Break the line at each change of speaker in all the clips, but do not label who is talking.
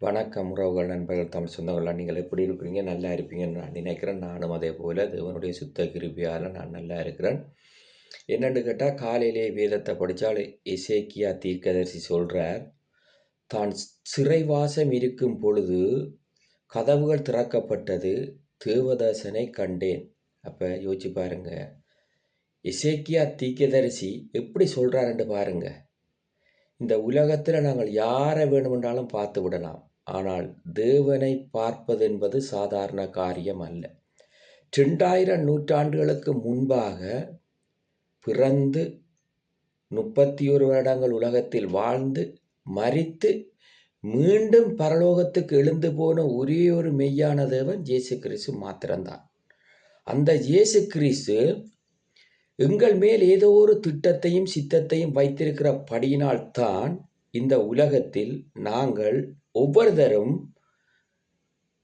வணக்கம் உறவுகள், நண்பர்கள், தமிழ் சொந்தங்கள்லாம் நீங்கள் எப்படி இருக்கிறீங்க? நல்லா இருப்பீங்கன்னு நான் நினைக்கிறேன். நானும் அதே போல் தேவனுடைய சுத்த கிருபையால் நான் நல்லா இருக்கிறேன். என்னென்னு கேட்டால், காலையிலே வேதத்தை படித்தால் எசேக்கியா தீர்க்கதரிசி சொல்கிறார், தான் சிறைவாசம் இருக்கும் பொழுது கதவுகள் திறக்கப்பட்டது, தேவதாசனை கண்டேன். அப்போ யோசிச்சு பாருங்க, எசேக்கியா தீர்க்கதரிசி எப்படி சொல்கிறாருன்னு பாருங்க. இந்த உலகத்தில் நாங்கள் யாரை வேணுமென்றாலும் பார்த்து விடலாம், ஆனால் தேவனை பார்ப்பது என்பது சாதாரண காரியம் அல்ல. 2000 நூற்றாண்டுகளுக்கு முன்பாக பிறந்து 31 வருடங்கள் உலகத்தில் வாழ்ந்து மரித்து மீண்டும் பரலோகத்துக்கு எழுந்து போன ஒரே ஒரு மெய்யான தேவன் இயேசு கிறிஸ்து மாத்திரம்தான். அந்த இயேசு கிறிஸ்து எங்கள் மேல் ஏதோ ஒரு திட்டத்தையும் சித்தத்தையும் வைத்திருக்கிற படியினால்தான் இந்த உலகத்தில் நாங்கள் ஒவ்வொருத்தரும்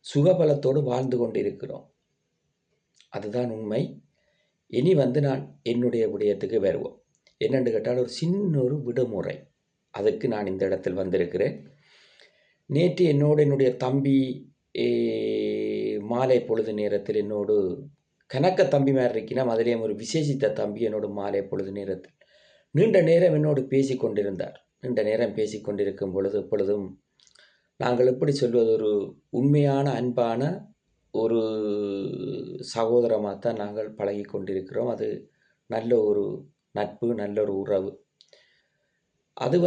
சுகபலத்தோடு வாழ்ந்து கொண்டிருக்கிறோம். அதுதான் உண்மை. இனி நான் என்னுடைய விடயத்துக்கு வருவோம். என்னென்று கேட்டால், ஒரு சின்ன ஒரு விடுமுறை, அதுக்கு நான் இந்த இடத்தில் வந்திருக்கிறேன். நேற்று என்னுடைய தம்பி மாலை பொழுது நேரத்தில் என்னோடு கணக்க தம்பி மாதிரி இருக்கிறோம், அதிலேயும் ஒரு விசேஷித்த தம்பி என்னோட மாலை பொழுது நேரத்தில் நீண்ட நேரம் என்னோடு பேசி கொண்டிருந்தார். நீண்ட நேரம் பேசி கொண்டிருக்கும் பொழுது எப்பொழுதும் நாங்கள் எப்படி சொல்வது, ஒரு உண்மையான அன்பான ஒரு சகோதரமாக தான் நாங்கள் பழகி கொண்டிருக்கிறோம். அது நல்ல ஒரு நட்பு, நல்ல ஒரு உறவு. அது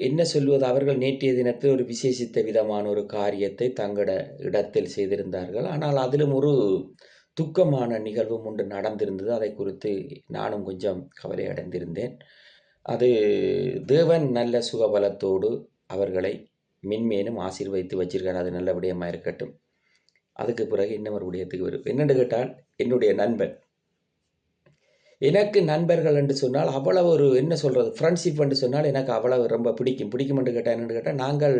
என்ன சொல்வது, அவர்கள் நேற்றைய தினத்தில் ஒரு விசேஷித்த விதமான ஒரு காரியத்தை தங்களோட இடத்தில் செய்திருந்தார்கள். ஆனால் அதிலும் ஒரு துக்கமான நிகழ்வும் ஒன்று நடந்திருந்தது. அதை குறித்து நானும் கொஞ்சம் கவலை அடைந்திருந்தேன். அது தேவன் நல்ல சுகபலத்தோடு அவர்களை மென்மேலும் ஆசீர்வதித்து வச்சிருக்கார். அது நல்ல விடயமாக இருக்கட்டும். அதுக்கு பிறகு இன்னும் ஒரு விடயத்துக்கு வரும். என்னென்னு கேட்டால், என்னுடைய நண்பன், எனக்கு நண்பர்கள் என்று சொன்னால் அவ்வளவு ஒரு என்ன சொல்கிறது, ஃப்ரெண்ட்ஷிப் என்று சொன்னால் எனக்கு அவ்வளவு ரொம்ப பிடிக்கும் என்று கேட்டால் என்னென்னு கேட்டால், நாங்கள்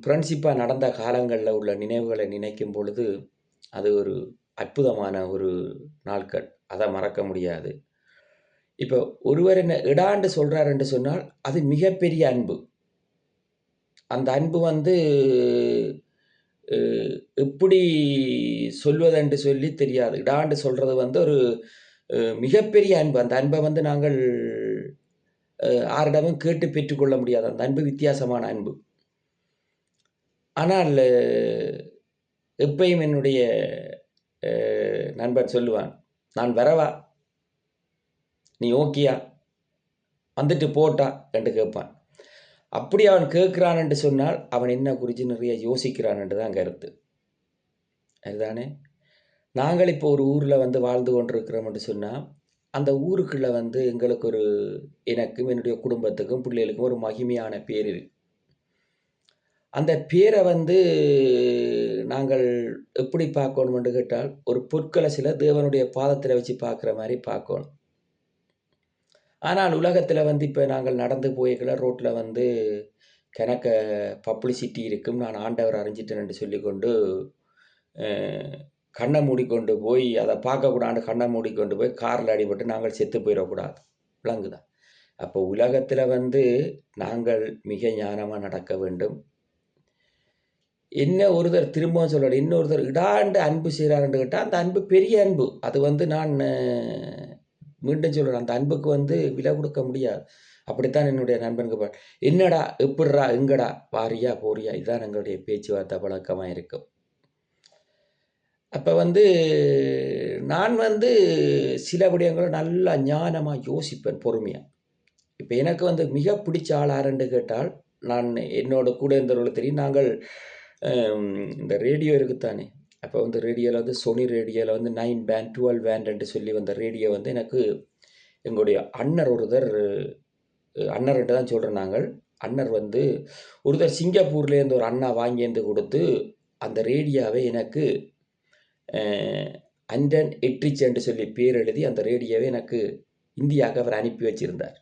ஃப்ரெண்ட்ஷிப்பாக நடந்த காலங்களில் உள்ள நினைவுகளை நினைக்கும் பொழுது அது ஒரு அற்புதமான ஒரு நாட்கள், அதை மறக்க முடியாது. இப்போ ஒருவர் என்ன இடாண்டு சொல்கிறார் என்று சொன்னால் அது மிகப்பெரிய அன்பு. அந்த அன்பு எப்படி சொல்வதென்று சொல்லி தெரியாது. இடாண்டு சொல்கிறது ஒரு மிகப்பெரிய அன்பு. அந்த அன்பை நாங்கள் யாரிடமும் கேட்டு பெற்றுக்கொள்ள முடியாது. அந்த அன்பு வித்தியாசமான அன்பு. ஆனால் எப்பயும் என்னுடைய நண்பன் சொல்லுவான், நான் வரவா, நீ ஓகேயா, வந்துட்டு போட்டா என்று கேட்பான். அப்படி அவன் கேட்கிறான் என்று சொன்னால் அவன் என்ன குறித்து நிறைய யோசிக்கிறான் என்று தான் கருத்து. அதுதானே. நாங்கள் இப்போ ஒரு ஊரில் வாழ்ந்து கொண்டிருக்கிறோம் என்று சொன்னால், அந்த ஊருக்குள்ளே எங்களுக்கு ஒரு, எனக்கும் என்னுடைய குடும்பத்துக்கும் பிள்ளைகளுக்கும் ஒரு மகிமையான பேர் இருக்கு. அந்த பேரை நாங்கள் எப்படி பார்க்கணும் என்று கேட்டால், ஒரு பொற்கலசில தேவனுடைய பாதத்தில் வச்சு பார்க்குற மாதிரி பார்க்கணும். ஆனால் உலகத்தில் இப்போ நாங்கள் நடந்து போய்க்கல ரோட்டில் கணக்க பப்ளிசிட்டி இருக்கும், நான் ஆண்டவர் அறிஞ்சிட்டேன் என்று சொல்லிக்கொண்டு கண்ணை மூடிக்கொண்டு போய் அதை பார்க்கக்கூடாது, கண்ணை மூடிக்கொண்டு போய் காரில் அடிபட்டு நாங்கள் செத்து போயிடக்கூடாது. விளங்குதான். அப்போ உலகத்தில் நாங்கள் மிக ஞானமாக நடக்க வேண்டும். என்ன ஒருத்தர் திரும்பவும் சொல்லணும், இன்னொருத்தர் இடாண்டு அன்பு செய்கிறாருன்னு கேட்டால் அந்த அன்பு பெரிய அன்பு. அது நான் மீண்டும் சொல்கிறேன், அந்த அன்புக்கு விலை கொடுக்க முடியாது. அப்படித்தான் என்னுடைய நண்பனுக்கு என்னடா, எப்படிடா, எங்கடா, வாரியா போறியா, இதுதான் எங்களுடைய பேச்சுவார்த்தை பழக்கமாக இருக்கும். அப்போ நான் சில விடயங்களை நல்லா ஞானமாக யோசிப்பேன், பொறுமையாக. இப்போ எனக்கு மிக பிடிச்ச ஆள் யாருன்னு கேட்டால், நான் என்னோட கூட இருந்தவர்களுக்கு தெரியும், நாங்கள் இந்த ரேடியோ இருக்குத்தானே, அப்போ ரேடியோவில் சோனி ரேடியோவில் 9 பேண்ட் 12 பேண்ட் சொல்லி வந்த ரேடியோ எனக்கு எங்களுடைய அண்ணர் ஒருத்தர், அண்ணர்கிட்ட தான் சொல்கிறோம் நாங்கள், அண்ணர் ஒருத்தர் சிங்கப்பூர்லேருந்து ஒரு அண்ணா வாங்கியிருந்து கொடுத்து அந்த ரேடியோவை எனக்கு அண்டன் எட்ரிச் என்று சொல்லி பேர் எழுதி அந்த ரேடியோவை எனக்கு இந்தியாவுக்கு அவர் அனுப்பி வச்சிருந்தார்.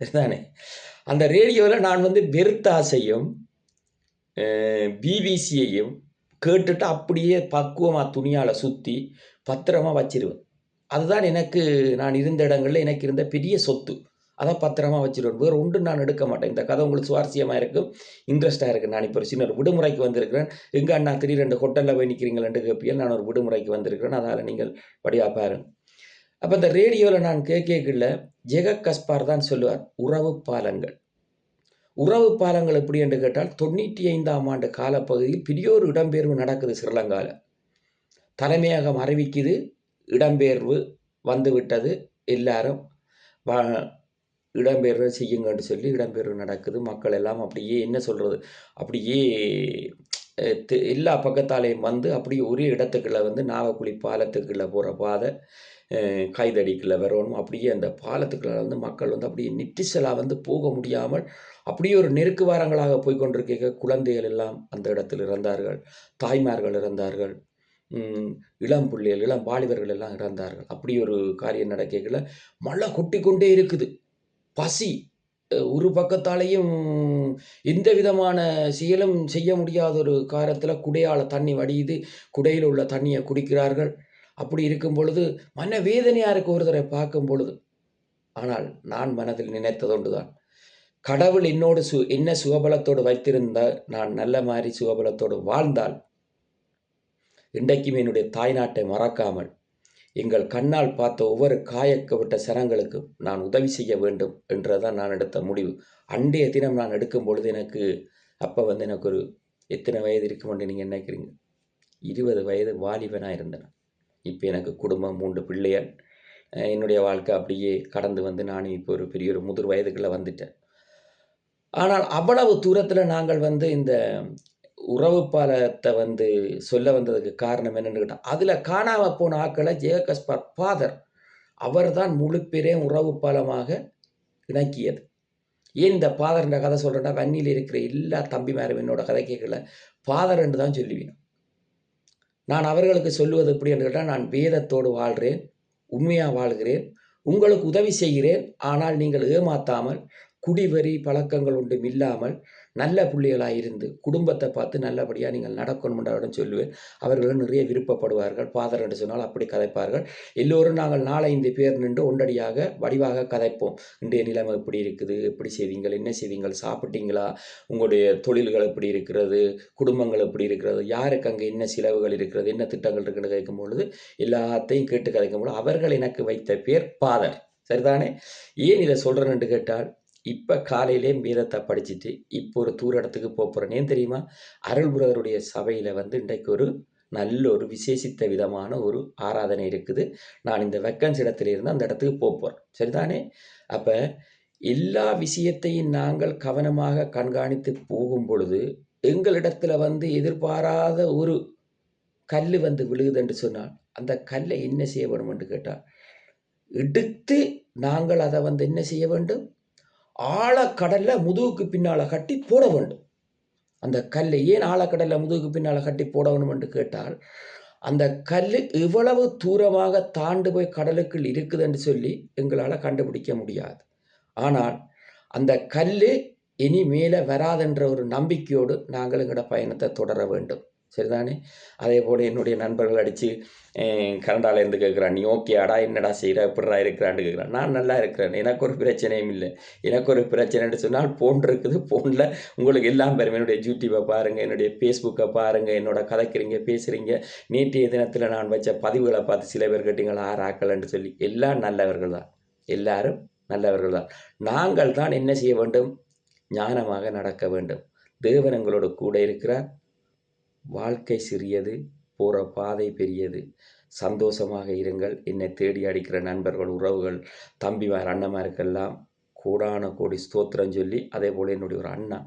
சரிதானே. அந்த ரேடியோவில் நான் வெறுத்தாசையும் பிபிசியையும் கேட்டுட்டு அப்படியே பக்குவமாக துணியால் சுற்றி பத்திரமாக வச்சிருவேன். அதுதான் எனக்கு, நான் இருந்த இடங்களில் எனக்கு இருந்த பெரிய சொத்து. அதை பத்திரமா வச்சுருவேன். வேறு ஒன்றும் நான் எடுக்க மாட்டேன். இந்த கதை உங்களுக்கு சுவாரஸ்யமாக இருக்கும், இன்ட்ரெஸ்ட்டாக இருக்குது. நான் இப்போ ஒரு சின்ன விடுமுறைக்கு வந்திருக்கிறேன். எங்கே அண்ணா திடீரென்று ஹோட்டலில் போய் நிற்கிறீங்களேன்ட்டு கேட்பியல். நான் ஒரு விடுமுறைக்கு வந்திருக்கிறேன். அதனால் நீங்கள் படியாக பாருங்க. அப்போ இந்த ரேடியோவில் நான் கேட்கல ஜெகக் கஸ்பார் தான் சொல்லுவார், உறவு பாலங்கள். உறவு பாலங்கள் எப்படி என்று கேட்டால் 95ஆம் ஆண்டு காலப்பகுதியில் பெரியோரு இடம்பெயர்வு நடக்குது ஸ்ரீலங்காவில். தலைமையகம் அறிவிக்குது இடம்பெயர்வு வந்துவிட்டது, எல்லாரும் இடம்பெயர்வு செய்யுங்கன்னு சொல்லி இடம்பெயர்வு நடக்குது. மக்கள் எல்லாம் அப்படியே என்ன சொல்கிறது, அப்படியே எல்லா பக்கத்தாலேயும் வந்து அப்படியே ஒரே இடத்துக்குள்ளே வந்து நாவக்குழி பாலத்துக்குள்ளே போகிற பாதை கைதடிக்குள்ளே வரணும். அப்படியே அந்த பாலத்துக்குள்ளே வந்து மக்கள் வந்து அப்படியே நெட்டிசலாக வந்து போக முடியாமல் அப்படியே ஒரு நெருக்கு வாரங்களாக போய் கொண்டிருக்க குழந்தைகள் எல்லாம் அந்த இடத்தில் இறந்தார்கள், தாய்மார்கள் இறந்தார்கள், இளம் பிள்ளைகள் இளம் வாலிபர்கள் எல்லாம் இறந்தார்கள். அப்படி ஒரு காரியம் நடக்கல. மழை கொட்டி கொண்டே இருக்குது, பசி ஒரு பக்கத்தாலேயும் எந்த விதமான செயலும் செய்ய முடியாத ஒரு காலத்தில் குடையால் தண்ணி வடியுது, குடையில் உள்ள தண்ணியை குடிக்கிறார்கள். அப்படி இருக்கும் பொழுது மன வேதனையாக இருக்க ஒருத்தரை பார்க்கும் பொழுது. ஆனால் நான் மனதில் நினைத்ததொன்று தான், கடவுள் என்னோடு என்ன சுகபலத்தோடு வைத்திருந்தால், நான் நல்ல மாதிரி சுகபலத்தோடு வாழ்ந்தால் இன்றைக்கும் என்னுடைய தாய்நாட்டை மறக்காமல் எங்கள் கண்ணால் பார்த்த ஒவ்வொரு காயக்கப்பட்ட சனங்களுக்கும் நான் உதவி செய்ய வேண்டும் என்றதான் நான் எடுத்த முடிவு. அன்றைய தினம் நான் எடுக்கும் பொழுது எனக்கு அப்போ வந்து எனக்கு ஒரு எத்தனை வயது இருக்குமென்று நீங்கள் நினைக்கிறீங்க? 20 வயது வாலிபனாக இருந்தேன். இப்போ எனக்கு குடும்பம், 3 பிள்ளைகள், என்னுடைய வாழ்க்கை அப்படியே கடந்து வந்து நானும் இப்போ ஒரு பெரிய ஒரு முதிர் வயதுக்குள்ளே வந்துட்டேன். ஆனால் அவ்வளவு தூரத்தில் நாங்கள் வந்து இந்த உறவு பாலத்தை வந்து சொல்ல வந்ததுக்கு காரணம் என்னென்னு கேட்டால், அதில் காணாமல் போன ஆக்களை ஜெகக் கஸ்பார் ஃபாதர் அவர் தான் முழு பேரையும் உறவு பாலமாக இணக்கியது. ஏன் இந்த ஃபாதர்ன்ற கதை சொல்கிறேன்னா, வன்னியில் இருக்கிற எல்லா தம்பிமாரும் என்னோட கதை கேட்கல ஃபாதர் என்று தான் சொல்லுவேன். நான் அவர்களுக்கு சொல்லுவது எப்படி என்று கேட்டால், நான் வேதத்தோடு வாழ்கிறேன், உண்மையாக வாழ்கிறேன், உங்களுக்கு உதவி செய்கிறேன். ஆனால் நீங்கள் ஏமாற்றாமல், குடிவெறி பழக்கங்கள் ஒன்றும் இல்லாமல் நல்ல பிள்ளைகளாக இருந்து குடும்பத்தை பார்த்து நல்லபடியாக நீங்கள் நடக்கணும்ன்றவுடன் சொல்லுவேன். அவர்களும் நிறைய விருப்பப்படுவார்கள். ஃபாதர் என்று சொன்னால் அப்படி கதைப்பார்கள். எல்லோரும் நாங்கள் 4-5 பேர் நின்று ஒன்றடியாக வடிவாக கதைப்போம். இன்றைய நிலைமை எப்படி இருக்குது, எப்படி செய்வீங்கள், என்ன செய்வீங்கள், சாப்பிட்டீங்களா, உங்களுடைய தொழில்கள் எப்படி இருக்கிறது, குடும்பங்கள் எப்படி இருக்கிறது, யாருக்கு அங்கே என்ன செலவுகள் இருக்கிறது, என்ன திட்டங்கள் இருக்குன்னு கேட்கும் பொழுது எல்லாத்தையும் கேட்டு கதைக்கும் பொழுது அவர்கள் எனக்கு வைத்த பேர் ஃபாதர். சரிதானே? ஏன் இதை சொல்கிறேன்னு கேட்டால், இப்போ காலையிலே வேதத்தை படிச்சுட்டு இப்போ ஒரு தூர இடத்துக்கு போகிறேன். ஏன் தெரியுமா? அருள்புரருடைய சபையில் வந்து இன்றைக்கு ஒரு நல்ல ஒரு விசேஷித்த விதமான ஒரு ஆராதனை இருக்குது. நான் இந்த வெக்கன்ஸ் இடத்துல இருந்து அந்த இடத்துக்கு போகிறேன். சரிதானே? அப்போ எல்லா விஷயத்தையும் நாங்கள் கவனமாக கண்காணித்து போகும் பொழுது எங்களிடத்தில் வந்து எதிர்பாராத ஒரு கல் வந்து விழுகுதுன்னு சொன்னால் அந்த கல்லை என்ன செய்ய வேண்டும் என்று கேட்டால், எடுத்து நாங்கள் அதை வந்து என்ன செய்ய வேண்டும், ஆழக்கடலில் முதுகுக்கு பின்னால் கட்டி போட வேண்டும். அந்த கல் ஏன் ஆழக்கடலில் முதுகுக்கு பின்னால் கட்டி போட வேண்டும் என்று கேட்டால், அந்த கல் எவ்வளவு தூரமாக தாண்டு போய் கடலுக்குள் இருக்குது என்று சொல்லி எங்களால் கண்டுபிடிக்க முடியாது. ஆனால் அந்த கல் இனி மேலே வராதென்ற ஒரு நம்பிக்கையோடு நாங்கள் எங்களோட பயணத்தை தொடர வேண்டும். சரிதானே? அதே போல் என்னுடைய நண்பர்கள் அடித்து கனடாலேருந்து கேட்குறான், நீ ஓகேடா, என்னடா செய்கிற, எப்படிடா இருக்கிறான்னு கேட்குறான். நான் நல்லா இருக்கிறேன், எனக்கு ஒரு பிரச்சனையும் இல்லை. எனக்கு ஒரு பிரச்சனைன்னு சொன்னால் ஃபோன் இருக்குது, ஃபோனில் உங்களுக்கு எல்லாம் பெரும். என்னுடைய யூடியூப்பை பாருங்கள், என்னுடைய ஃபேஸ்புக்கை பாருங்கள், என்னோட கதைக்கிறீங்க, பேசுகிறீங்க. நேற்றைய தினத்தில் நான் வச்ச பதிவுகளை பார்த்து சில பேர் கேட்டீங்களா ஆராக்கலன்னு சொல்லி. எல்லாம் நல்லவர்கள் தான், எல்லாரும் நல்லவர்கள் தான். நாங்கள் தான் என்ன செய்ய வேண்டும், ஞானமாக நடக்க வேண்டும். தேவன் எங்களோட கூட இருக்கிறார். வாழ்க்கை சிறியது, போகிற பாதை பெரியது. சந்தோஷமாக இருங்கள். என்னை தேடி அடிக்கிற நண்பர்கள், உறவுகள், தம்பிமார், அண்ணமாருக்கெல்லாம் கோடான கோடி ஸ்தோத்திரம் சொல்லி, அதே போல் என்னுடைய ஒரு அண்ணா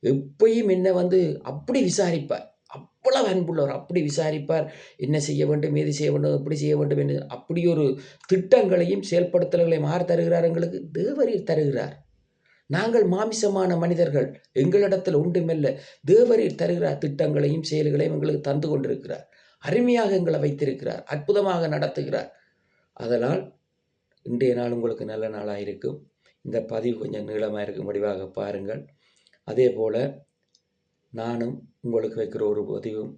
எப்பயும் என்ன வந்து அப்படி விசாரிப்பார். அவ்வளவு அன்புள்ளவர். அப்படி விசாரிப்பார், என்ன செய்ய வேண்டும், ஏது செய்ய வேண்டும், எப்படி செய்ய வேண்டும் என்று. அப்படி ஒரு திட்டங்களையும் செயல்படுத்தல்களையும் யார் தருகிறார்? எங்களுக்கு தேவரீர் தருகிறார். நாங்கள் மாமிசமான மனிதர்கள், எங்களிடத்தில் ஒன்றுமில்லை. தேவரீர் தருகிறார். திட்டங்களையும் செயல்களையும் எங்களுக்கு தந்து கொண்டிருக்கிறார். அருமையாக எங்களை வைத்திருக்கிறார். அற்புதமாக நடத்துகிறார். அதனால் இன்றைய நாள் உங்களுக்கு நல்ல நாளாக இருக்கும். இந்த பதிவு கொஞ்சம் நீளமாக இருக்கும், வடிவாக பாருங்கள். அதே போல் நானும் உங்களுக்கு வைக்கிற ஒரு பதிவும்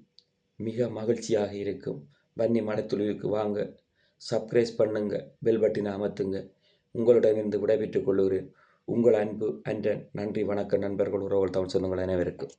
மிக மகிழ்ச்சியாக இருக்கும். வன்னி மடத்துளிவுக்கு வாங்க, சப்ஸ்கிரைப் பண்ணுங்க, பெல் பட்டினை அமர்த்துங்க. உங்களிடமிருந்து விடைபெற்றுக் கொள்கிறேன். உங்கள் அன்பு அன்றன். நன்றி, வணக்கம் நண்பர்கள், உறவுகள், தமிழ் சொந்தங்கள் அனைவருக்கும்.